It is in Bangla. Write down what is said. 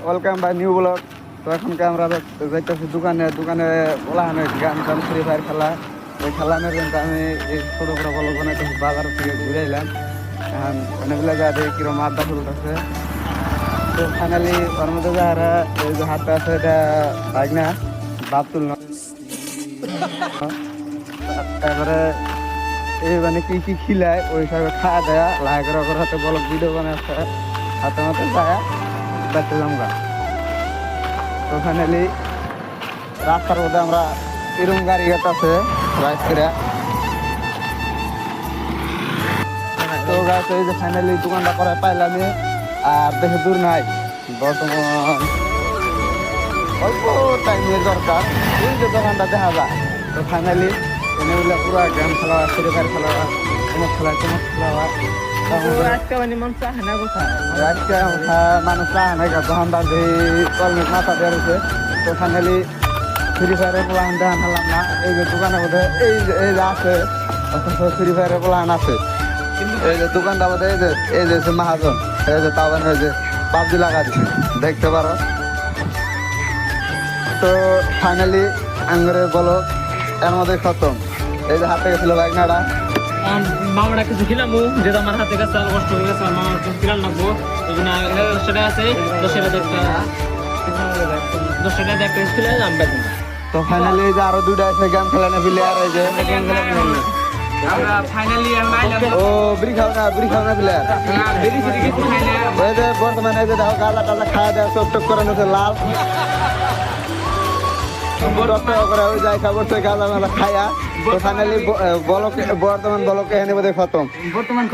Welcome by new blog. তো এখনকে আমরা যাইতেছি দোকানে ওলাহানো গান টান ফ্রি ফায়ার খেলা। ওই খেলানোর জন্য আমি এই ছোটো বড় বলো বানাইতেছি, বাজার থেকে ঘুরে এলাম। এখন অনেকগুলো যা দেখি কিরম আড্ডা চলতেছে। তো ফাইনালি ওর মধ্যে যারা এই যে হাতটা আছে এটা বাইক না বাপ তুল না। তারপরে এই মানে কি কি খিলায় ওই হিসাবে খাওয়া দেয়া লাইক করে হাতে বলো ভিডিও বানাচ্ছে হাতে মাতে যায় দেখতে জমগা। তো ফাইনালি রাস্তার মধ্যে আমরা এরম গাড়ি ঘাট আছে রাইস করে। তো গাছ এই যে ফাইনালি দোকানটা করে পাইলাম আর বেশি দূর নাই, বর্তমান অল্প টাইমের দরকার ওই যে দোকানটা দেখা যায়। তো ফাইনালি এনে বলে পুরো গেম খেলা হয়, ফ্রি ফায়ার খেলা হয়, অনেক খেলা হয়। আজকে মানে মন চাহে না কোথায় আজকে মানুষ চাহে না দোকানদার যে কলমেট মাথা বেরোছে। তো ফাইনালি ফ্রি ফায়ারের প্লান দেখা ফেলাম না। এই যে দোকানের মধ্যে এই যে আছে অথচ ফ্রি ফায়ারের প্লান আছে। এই যে দোকানটা মধ্যে এই যে মাহাজন এই যে তাও এই যে পাবজি লাগা দিচ্ছে দেখতে পারো। তো ফাইনালি আঙ্গুরে বলো এর মধ্যে খতম। এই যে হাতে গেছিল বাইকনাটা মামাটা কিছু খেলাম যেটা আমার হাতে কাছে কষ্ট হয়ে গেছে, মামার কিছু খেলাম লাগবো এই জন্য সেটা আছে। তো সেটা দেখতে খেলে জানবে। তো ফাইনালি যে আরো দুইটা আছে গেম খেলানো প্লেয়ার। এই যে আমরা ফাইনালি ও বিড়ি খাও না প্লেয়ার। ওই যে বর্তমানে এই যে দেখো গাঁজা টাজা খাওয়া দেওয়া চোখ টোক করে নিচ্ছে লাল করে ওই যাই খাবার গাঁজা মাজা খায়া। তো ফাইনালি বলকে বর্তমান বলকে এনে বোধ খতম। বর্তমান